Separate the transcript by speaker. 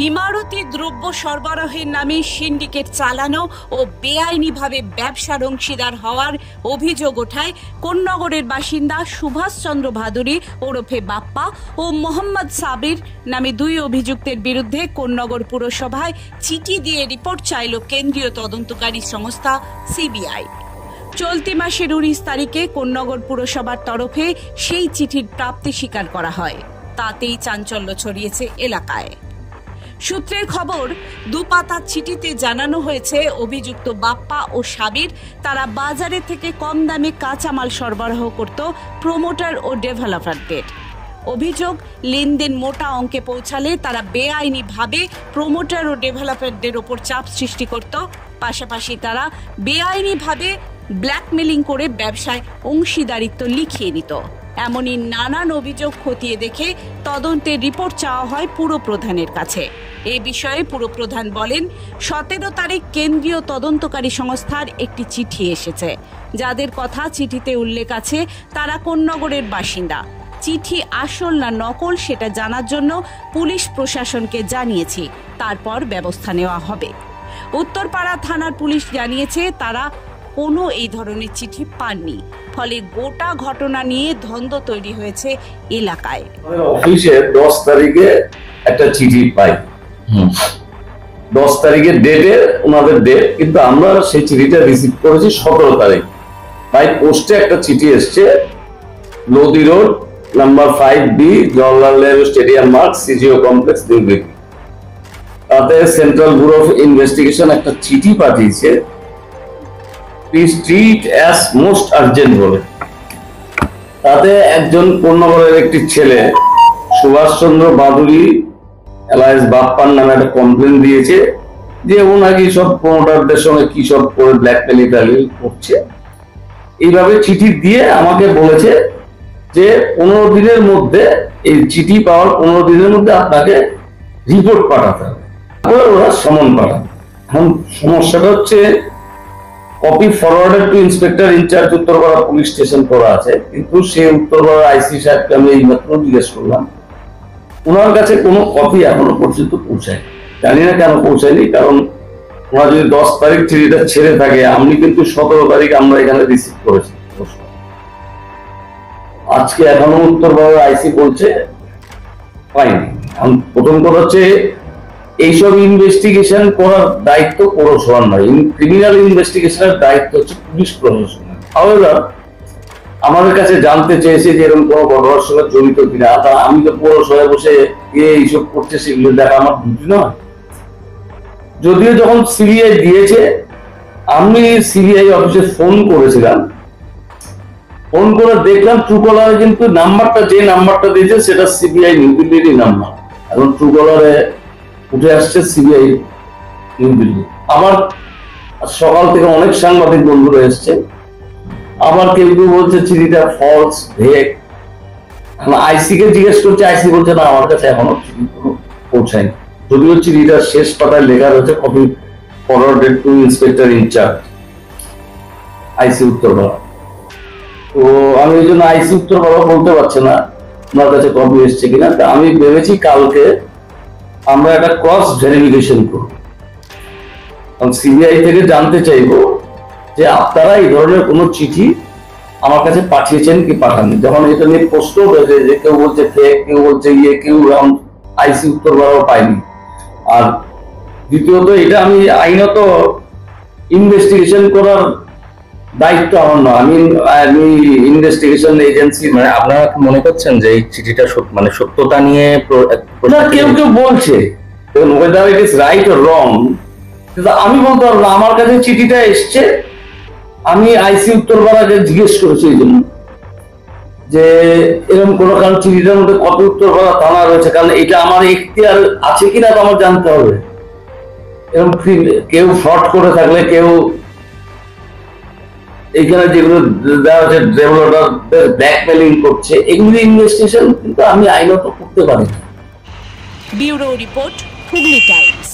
Speaker 1: ইমারতি দ্রব্য সরবরাহের নামে সিন্ডিকেট চালানো ও বেআইনিভাবে ব্যবসার অংশীদার হওয়ার অভিযোগ ওঠায় কোন্নগরের বাসিন্দা সুভাষচন্দ্র ভাদুরী ওরফে বাপ্পা ও মোহাম্মদ সাবির নামে দুই অভিযুক্তের বিরুদ্ধে কোন্নগর পুরসভায় চিঠি দিয়ে রিপোর্ট চাইল কেন্দ্রীয় তদন্তকারী সংস্থা সিবিআই। চলতি মাসের 19 তারিখে কোন্নগর পুরসভার তরফে সেই চিঠির প্রাপ্তি স্বীকার করা হয়। তাতেই চাঞ্চল্য ছড়িয়েছে এলাকায়। সূত্রের খবর, দুপাতার চিঠিতে জানানো হয়েছে অভিযুক্ত বাপ্পা ও সাবির তারা বাজারে থেকে কম দামে কাঁচামাল সরবরাহ করত প্রমোটার ও ডেভেলপারদের। অভিযোগ, লেনদেন মোটা অঙ্কে পৌঁছালে তারা বেআইনিভাবে প্রমোটার ও ডেভেলপারদের ওপর চাপ সৃষ্টি করত। পাশাপাশি তারা বেআইনিভাবে ব্ল্যাকমেলিং করে ব্যবসায় অংশীদারিত্ব লিখিয়ে নিত। এমনই নানান অভিযোগ খতিয়ে দেখে তদন্তের রিপোর্ট চাওয়া হয় পুরপ্রধানের কাছে। এ বিষয়ে পুরপ্রধান বলেন, 17 তারিখ কেন্দ্রীয় তদন্তকারী সংস্থার একটি চিঠি এসেছে। যাদের কথা চিঠিতে উল্লেখ আছে তারা কোন্নগরের বাসিন্দা। চিঠি আসল না নকল সেটা জানার জন্য পুলিশ প্রশাসনকে জানিয়েছি, তারপর ব্যবস্থা নেওয়া হবে। উত্তরপাড়া থানার পুলিশ জানিয়েছে তারা কোনো এই ধরনের চিঠি পাননি। ফলে গোটা ঘটনা নিয়ে দ্বন্দ্ব তৈরি হয়েছে এলাকায়।
Speaker 2: অফিসে 10 তারিখে একটা চিঠি পাই, 10 তারিখের ডেটে ওনাদের ডেট, কিন্তু আমরা সেই চিঠিটা রিসিভ করেছি 17 তারিখ। বাই পোস্টে একটা চিঠি এসছে, Lodi road number 5B Jawaharlal Nehru stadium mark CGO complex new Delhi. তাতে সেন্ট্রাল ব্যুরো অফ ইনভেস্টিগেশন একটা চিঠি পাঠিয়েছে, please treat as most urgent বলে। তাতে একজন কোন্নগরের একটি ছেলে সুভাষচন্দ্র ভাদুরী এলায়েন্স বাপ্পার নামে একটা কমপ্লেন দিয়েছে যে ও নাকি সব প্রমোটারদের সঙ্গে কি সব করে ব্ল্যাকমেলিং করছে। এইভাবে চিঠি দিয়ে আমাকে বলেছে যে 15 দিনের মধ্যে, এই চিঠি পাওয়ার 15 দিনের মধ্যে আপনাকে রিপোর্ট পাঠাতে হবে। ওরা সমন পাঠাবে। এখন সমস্যাটা হচ্ছে, copy forwarded to inspector in charge Uttarpara police station করা আছে, কিন্তু সেই উত্তরপাড়া আইসি সাহেবকে আমি এইমাত্র জিজ্ঞেস করলাম, ওনার কাছে কোনো কপি এখনো পর্যন্ত পৌঁছায়। জানি না কেন পৌঁছায়নি, কারণ ওনারা যদি 10 তারিখ চিঠিটা ছেড়ে থাকে, আমি কিন্তু 17 তারিখ আমরা এখানে রিসিভ করেছি। আজকে এখনো উত্তরপাড়া আইসি বলছে পাইনি। প্রথম কথা হচ্ছে, এইসব ইনভেস্টিগেশন করার দায়িত্ব পৌরসভার নয়, ক্রিমিনাল ইনভেস্টিগেশনের দায়িত্ব হচ্ছে পুলিশ প্রশাসনের। হাওয়েভার আমাদের কাছে জানতে চেয়েছে যে এরকম কোনো ঘটনার সঙ্গে জড়িত কিনা। আমি তো পৌরসভায় বসে এইসব করছে সেগুলো দেখা আমার ডিউটি নয়। যদিও যখন সিবিআই দিয়েছে, আমি সিবিআই অফিসে ফোন করেছিলাম, ফোন করে দেখলাম ট্রুকলারে কিন্তু নাম্বারটা, যে নাম্বারটা দিয়েছে সেটা সিবিআই নিউ দিল্লিরই নাম্বার। এখন ট্রুকলারে উঠে আসছে সিবিআই নিউ দিল্লি। আবার সকাল থেকে অনেক সাংবাদিক বন্ধুরা এসছে, আবার কেউ কেউ বলছে চিঠিটা ফলস, ভেক। আইসি কে জিজ্ঞেস করছে, আইসি বলছে না, আমার কাছে এখনো পৌঁছায়নি। যদিও চিঠিটা শেষ পাতায় লেখা রয়েছে copy forwarded to inspector in charge IC Uttarpara. তো আমি এই জন্য আইসি উত্তরপাড়া বলতে পারছি না আমার কাছে কপি এসছে কিনা। আমি ভেবেছি কালকে আমরা একটা ক্রস ভেরিফিকেশন করব, কারণ সিবিআই থেকে জানতে চাইবো যে আপনারা এই ধরনের কোনো চিঠি আমার কাছে পাঠিয়েছেন কি পাঠাননি। যখন এটা নিয়ে প্রশ্ন হয়েছে যে কেউ বলছে ফেক, কেউ বলছে কেউ আইসি উত্তরপাড়াও পাইনি। আর দ্বিতীয়ত, এটা আমি আইনত ইনভেস্টিগেশন করার দায়িত্ব আমার নয়, আমি ইনভেস্টিগেশন এজেন্সি।
Speaker 3: মানে আপনারা মনে করছেন যে এই চিঠিটা মানে সত্যতা নিয়ে
Speaker 2: কেউ কেউ বলছে, whether it is right or wrong, আমি বলতে পারবো না। আমার কাছে চিঠিটা এসছে, আমি আইসি উত্তরপাড়াকে জিজ্ঞেস করেছি এই জন্য যে এরকম কোনো, কারণ চিঠিটার মধ্যে কত উত্তরপাড়া থানা রয়েছে, কারণ এটা আমার এখতিয়ার আছে কিনা তো আমার জানতে হবে। এরকম কেউ ফ্রড করে থাকলে, কেউ এইখানে যেগুলো দেওয়া হচ্ছে ডেভেলপারদের ব্ল্যাকমেলিং করছে, এগুলি ইনভেস্টিগেশন কিন্তু আমি আইনত করতে পারি না।
Speaker 1: Bureau report, Hooghly Times.